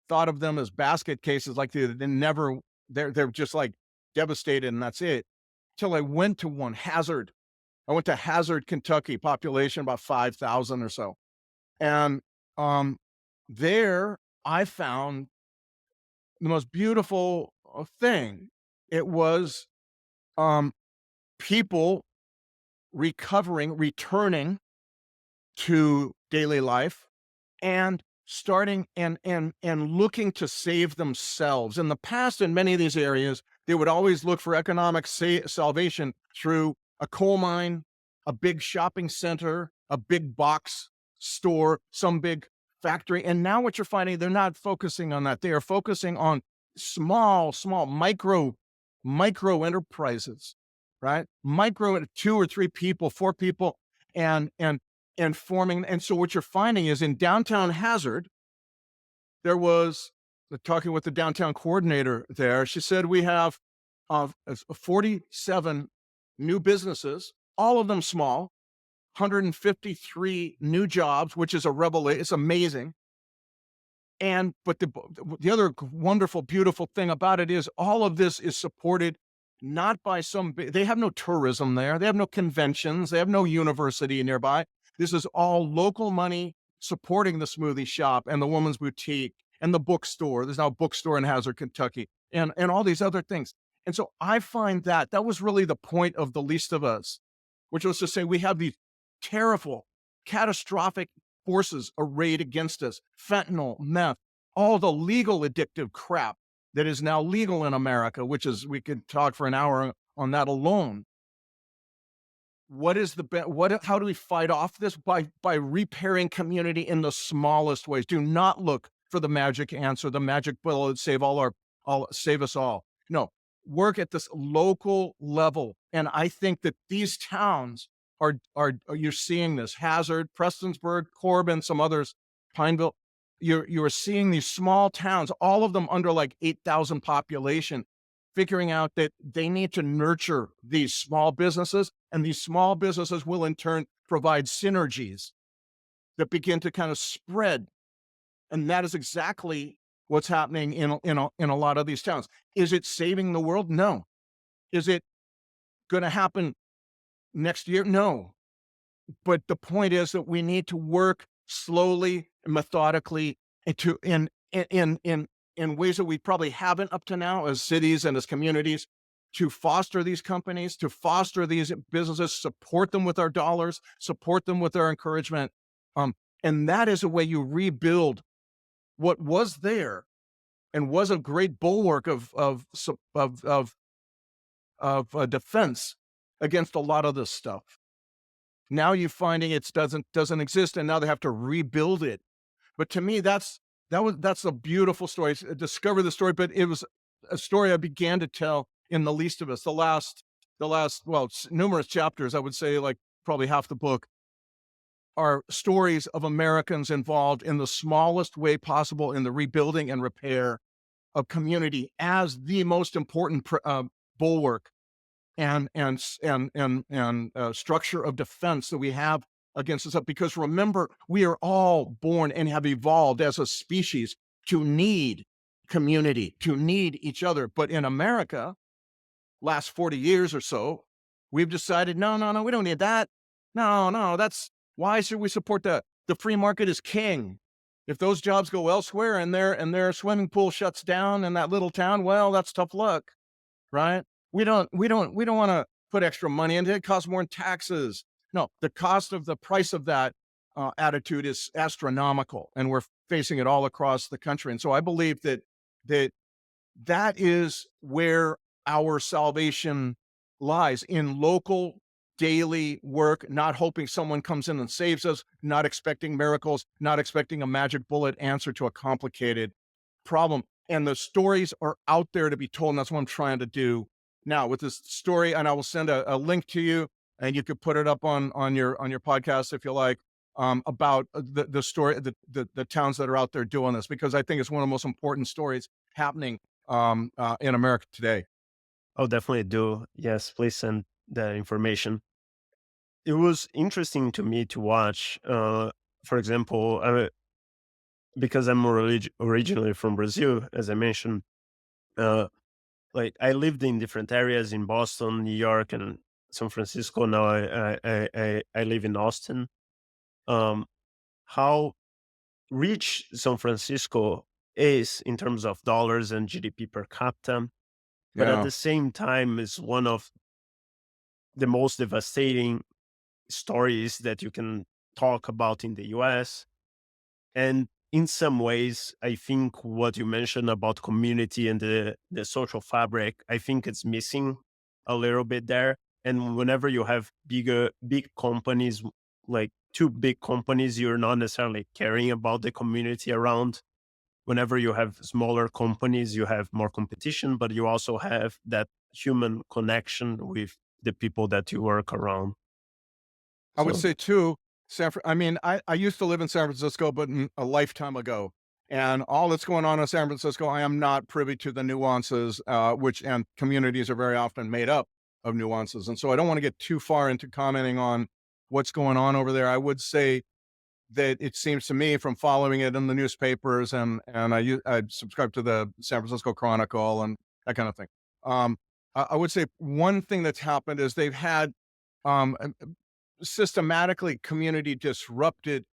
thought of them as basket cases, like they're just like devastated, and that's it. Till I went to one, Hazard. I went to Hazard, Kentucky, population about 5,000 or so. And there I found the most beautiful thing. It was um, people returning to daily life and starting and looking to save themselves. In the past, in many of these areas, they would always look for economic salvation through a coal mine, a big shopping center, a big box store, some big factory. And now what you're finding, they're not focusing on that. They are focusing on small micro enterprises, right? Micro, two or three people, four people, and forming. And so what you're finding is in downtown Hazard, there was talking with the downtown coordinator there. She said, we have 47 new businesses, all of them small, 153 new jobs, which is a revelation. It's amazing. But the other wonderful, beautiful thing about it is all of this is supported not by they have no tourism there. They have no conventions. They have no university nearby. This is all local money supporting the smoothie shop and the woman's boutique and the bookstore. There's now a bookstore in Hazard, Kentucky, and all these other things. And so I find that was really the point of The Least of Us, which was to say we have these terrible, catastrophic forces arrayed against us: fentanyl, meth, all the legal addictive crap that is now legal in America, which is, we could talk for an hour on that alone. What is the what? How do we fight off this? By repairing community in the smallest ways. Do not look for the magic answer, the magic bullet, save all, save us all. No, work at this local level. And I think that these towns you're seeing this Hazard, Prestonsburg, Corbin, some others, Pineville. You're seeing these small towns, all of them under like 8,000 population, figuring out that they need to nurture these small businesses, and these small businesses will in turn provide synergies that begin to kind of spread. And that is exactly what's happening in a lot of these towns. Is it saving the world? No. Is it going to happen next year? No. But the point is that we need to work slowly and methodically into in ways that we probably haven't up to now as cities and as communities, to foster these companies, to foster these businesses, support them with our dollars, support them with our encouragement. And that is a way you rebuild what was there and was a great bulwark of defense against a lot of this stuff. Now you're finding it doesn't exist, and now they have to rebuild it. But to me, that's a beautiful story. Discover the story, but it was a story I began to tell in The Least of Us. The last well, numerous chapters, I would say, like probably half the book, are stories of Americans involved in the smallest way possible in the rebuilding and repair of community as the most important bulwark and structure of defense that we have against this. Because remember, we are all born and have evolved as a species to need community, to need each other. But in America, last 40 years or so, we've decided, no, no, no, we don't need that. No, no, why should we support that? The free market is king. If those jobs go elsewhere and their swimming pool shuts down in that little town, well, that's tough luck, right? We don't want to put extra money into it. It costs more in taxes. No, the price of that attitude is astronomical, and we're facing it all across the country. And so I believe that that is where our salvation lies, in local daily work, not hoping someone comes in and saves us, not expecting miracles, not expecting a magic bullet answer to a complicated problem. And the stories are out there to be told, and that's what I'm trying to do now with this story. And I will send a link to you, and you could put it up on your podcast if you like, about the story, the towns that are out there doing this, because I think it's one of the most important stories happening in America today. I'll definitely do. Yes, please send the information. It was interesting to me to watch, for example, because I'm originally from Brazil, as I mentioned. Uh, like I lived in different areas in Boston, New York, and San Francisco. Now I live in Austin. Um, how rich San Francisco is in terms of dollars and GDP per capita, but at Yeah. the same time is one of the most devastating stories that you can talk about in the US. And in some ways, I think what you mentioned about community and the social fabric, I think it's missing a little bit there. And whenever you have big companies, like two big companies, you're not necessarily caring about the community around. Whenever you have smaller companies, you have more competition, but you also have that human connection with the people that you work around. I would So, say too, I mean, I used to live in San Francisco, but a lifetime ago. And all that's going on in San Francisco, I am not privy to the nuances, and communities are very often made up of nuances. And so I don't want to get too far into commenting on what's going on over there. I would say that it seems to me, from following it in the newspapers, and I subscribe to the San Francisco Chronicle and that kind of thing. Um, I would say one thing that's happened is they've had um, systematically community disrupted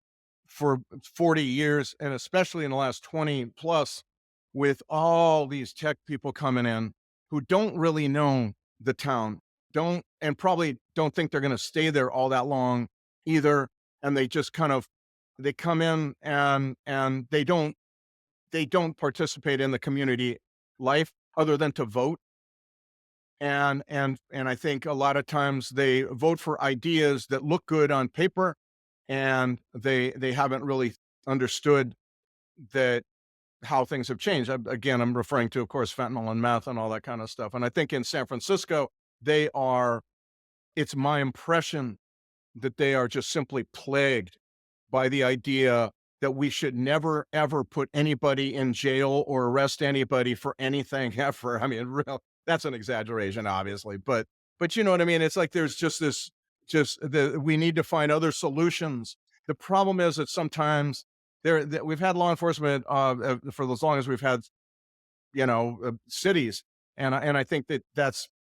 for 40 years, and especially in the last 20 plus, with all these tech people coming in who don't really know the town, don't and probably don't think they're going to stay there all that long either. And they just kind of, they come in and they don't participate in the community life other than to vote. And I think a lot of times they vote for ideas that look good on paper, and they haven't really understood that how things have changed. Again, I'm referring to, of course, fentanyl and meth and all that kind of stuff. And I think in San Francisco, they are. It's my impression that they are just simply plagued by the idea that we should never ever put anybody in jail or arrest anybody for anything ever. I mean, real that's an exaggeration, obviously, but you know what I mean? It's like there's just this just the we need to find other solutions. The problem is that sometimes there that we've had law enforcement for as long as we've had cities, and I think that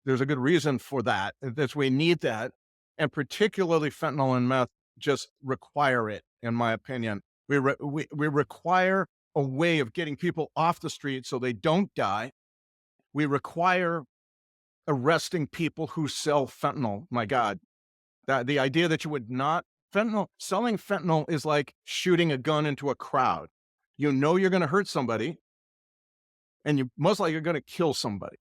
there's a good reason for that. That's we need that, and particularly fentanyl and meth just require it, in my opinion. We require a way of getting people off the street so they don't die. We require arresting people who sell fentanyl. My God, that the idea that you would not fentanyl selling fentanyl is like shooting a gun into a crowd. You know you're going to hurt somebody, and you most likely are going to kill somebody.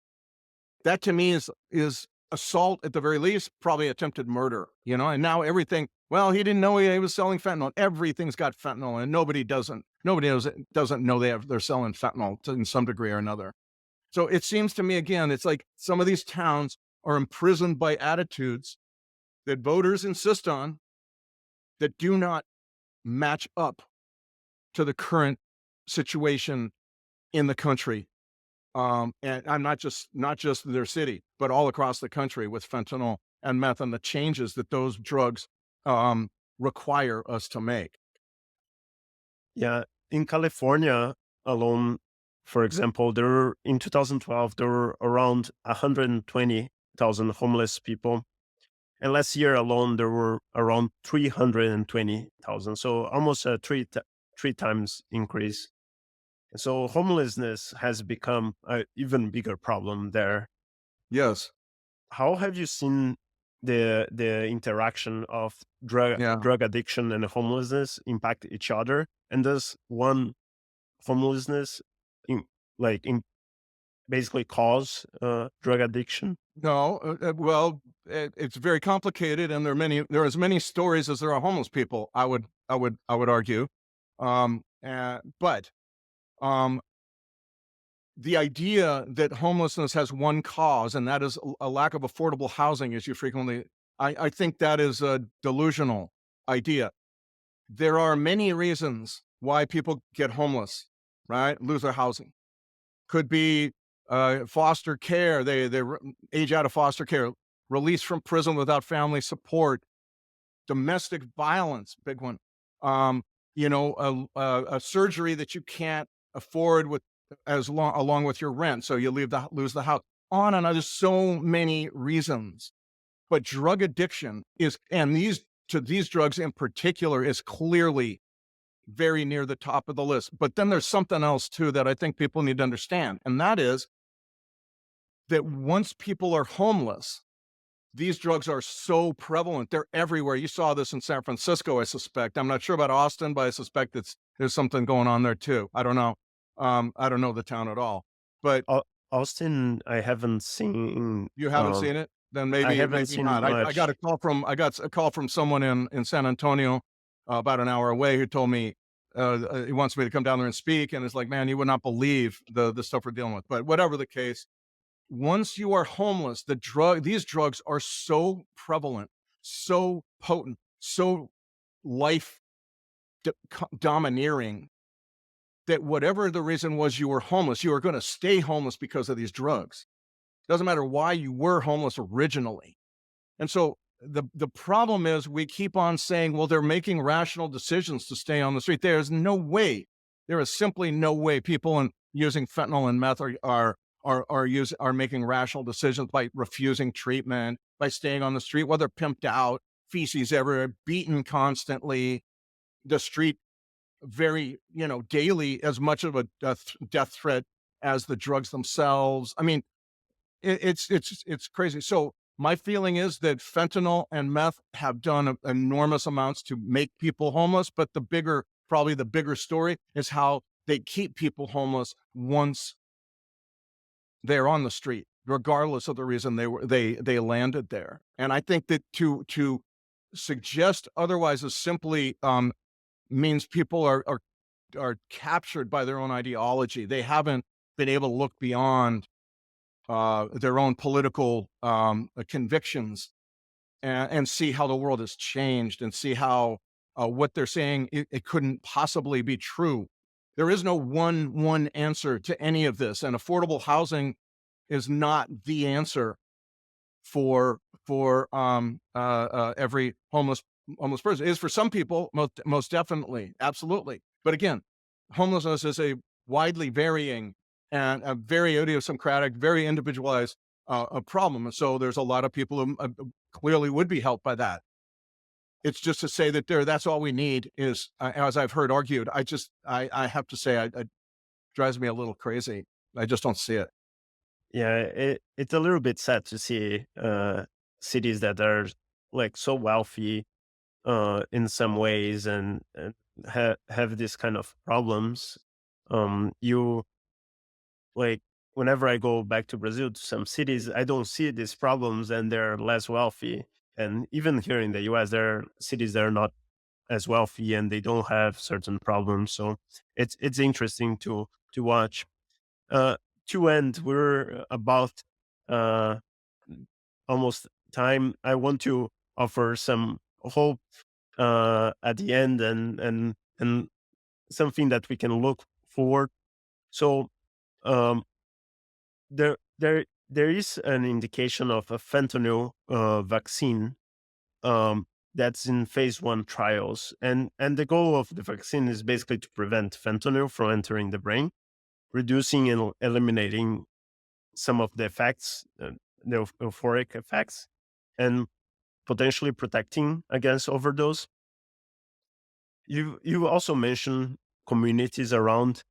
That to me is assault at the very least, probably attempted murder, and now everything, well, he didn't know he was selling fentanyl. Everything's got fentanyl, and nobody doesn't know they're selling fentanyl in some degree or another. So it seems to me again, it's like some of these towns are imprisoned by attitudes that voters insist on that do not match up to the current situation in the country. And I'm not just their city, but all across the country with fentanyl and meth and the changes that those drugs um, require us to make. Yeah, in California alone, for example, in 2012 there were around 120,000 homeless people, and last year alone there were around 320,000. So almost a three times increase. And so homelessness has become an even bigger problem there. Yes. How have you seen the interaction of Yeah. drug addiction and homelessness impact each other? And does one homelessness in, in basically cause drug addiction? No. Well, it's very complicated, and there are as many stories as there are homeless people. I would argue, but um, the idea that homelessness has one cause, and that is a lack of affordable housing, as you frequently, I think that is a delusional idea. There are many reasons why people get homeless, right? Lose their housing. Could be foster care. They age out of foster care, release from prison without family support, domestic violence, big one. Um, a surgery that you can't afford with as long along with your rent, so you lose the house. On and on. There's so many reasons, but drug addiction is, and these drugs in particular, is clearly very near the top of the list. But then there's something else too that I think people need to understand, and that is that once people are homeless, these drugs are so prevalent. They're everywhere. You saw this in San Francisco, I suspect. I'm not sure about Austin, but I suspect there's something going on there too. I don't know. I don't know the town at all. But Austin, I haven't seen. you haven't seen it? Then I maybe haven't maybe seen not. much. I got a call from someone in San Antonio about an hour away, who told me he wants me to come down there and speak, and it's like, man, you would not believe the stuff we're dealing with. But whatever the case, once you are homeless, these drugs are so prevalent, so potent, so life domineering, that whatever the reason was you were homeless, you are going to stay homeless because of these drugs. Doesn't matter why you were homeless originally. And so the problem is we keep on saying, well, they're making rational decisions to stay on the street. There's no way. There is simply no way people using fentanyl and meth are making rational decisions by refusing treatment, by staying on the street, whether pimped out, feces everywhere, beaten constantly, the street very, daily, as much of a death threat as the drugs themselves. I mean, it's crazy. So my feeling is that fentanyl and meth have done enormous amounts to make people homeless, but probably the bigger story is how they keep people homeless once they're on the street, regardless of the reason they landed there. And I think that to suggest otherwise is simply means people are captured by their own ideology. They haven't been able to look beyond their own political convictions and see how the world has changed and see how what they're saying it couldn't possibly be true. There is no one answer to any of this, and affordable housing is not the answer for every homeless person. It is for some people, most definitely, absolutely. But again, homelessness is a widely varying and a very idiosyncratic, very individualized a problem. And so there's a lot of people who clearly would be helped by that. It's just to say that that's all we need is, as I've heard argued. I have to say, it drives me a little crazy. I just don't see it. Yeah, it's a little bit sad to see cities that are like so wealthy in some ways and have this kind of problems. You like whenever I go back to Brazil to some cities, I don't see these problems and they're less wealthy. And even here in the US, there are cities that are not as wealthy and they don't have certain problems. So it's interesting to watch. Uh, to end, we're about uh, almost time. I want to offer some hope at the end and something that we can look forward. So um, there is an indication of a fentanyl vaccine that's in phase 1 trials, and the goal of the vaccine is basically to prevent fentanyl from entering the brain, reducing and eliminating some of the effects, the euphoric effects, and potentially protecting against overdose. You also mentioned communities around.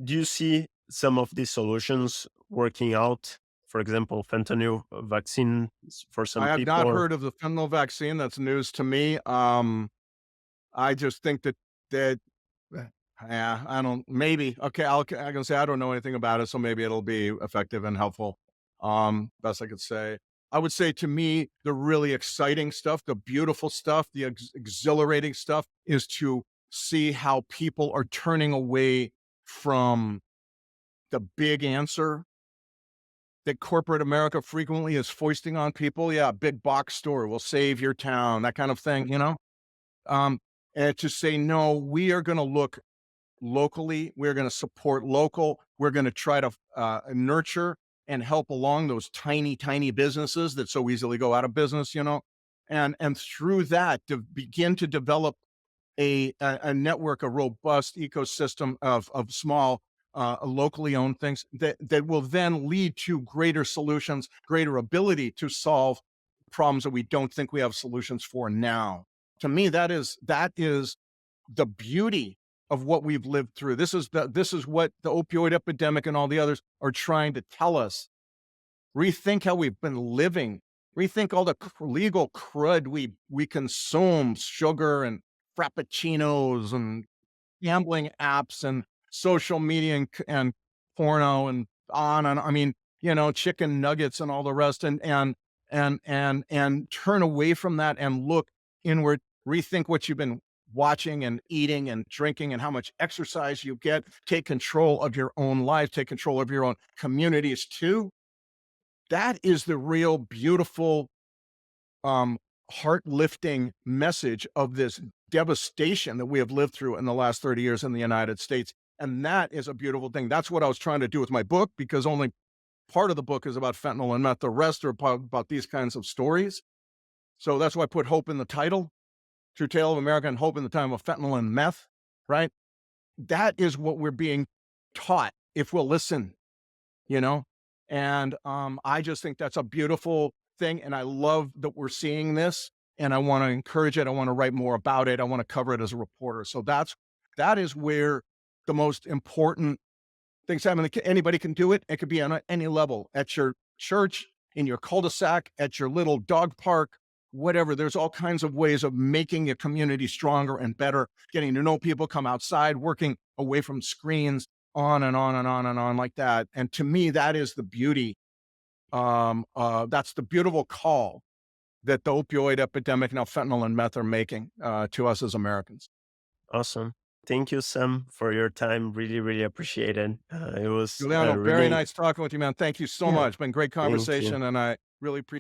Do you see some of these solutions working out? For example, fentanyl vaccine for some I have people. not Or, heard of the fentanyl vaccine. That's news to me. I just think that eh, yeah, I don't. Maybe okay. I can say I don't know anything about it, so maybe it'll be effective and helpful. Best I could say. I would say to me, the really exciting stuff, the beautiful stuff, the exhilarating stuff, is to see how people are turning away from the big answer that corporate America frequently is foisting on people. Yeah, big box store will save your town, that kind of thing. Um, and to say no, we are going to look locally. We're going to support local. We're going to try to nurture and help along those tiny businesses that so easily go out of business, and through that to begin to develop a network, a robust ecosystem of small locally owned things that will then lead to greater solutions, greater ability to solve problems that we don't think we have solutions for now. To me, that is the beauty of what we've lived through. This is what the opioid epidemic and all the others are trying to tell us. Rethink how we've been living. Rethink all the legal crud we consume, sugar and frappuccinos and gambling apps and social media and porno and on and I mean, chicken nuggets and all the rest and turn away from that and look inward, rethink what you've been watching and eating and drinking and how much exercise you get, take control of your own life, take control of your own communities too. That is the real beautiful um, heart lifting message of this devastation that we have lived through in the last 30 years in the United States. And that is a beautiful thing. That's what I was trying to do with my book, because only part of the book is about fentanyl and meth. The rest are about these kinds of stories. So that's why I put hope in the title, True Tale of America and Hope in the Time of Fentanyl and Meth, right? That is what we're being taught if we'll listen, you know? And I just think that's a beautiful thing. And I love that we're seeing this and I want to encourage it. I want to write more about it. I want to cover it as a reporter. So that is where the most important things happen. Anybody can do it. It could be on any level at your church, in your cul-de-sac, at your little dog park, whatever. There's all kinds of ways of making a community stronger and better, getting to know people, come outside, working away from screens, on and on and on and on like that. And to me, that is the beauty. That's the beautiful call that the opioid epidemic, now fentanyl and meth, are making to us as Americans. Awesome. Thank you, Sam, for your time. Really, really appreciate it. It was Giuliano, very really, nice talking with you, man. Thank you so yeah, much. Been great thank you. conversation, and I really appreciate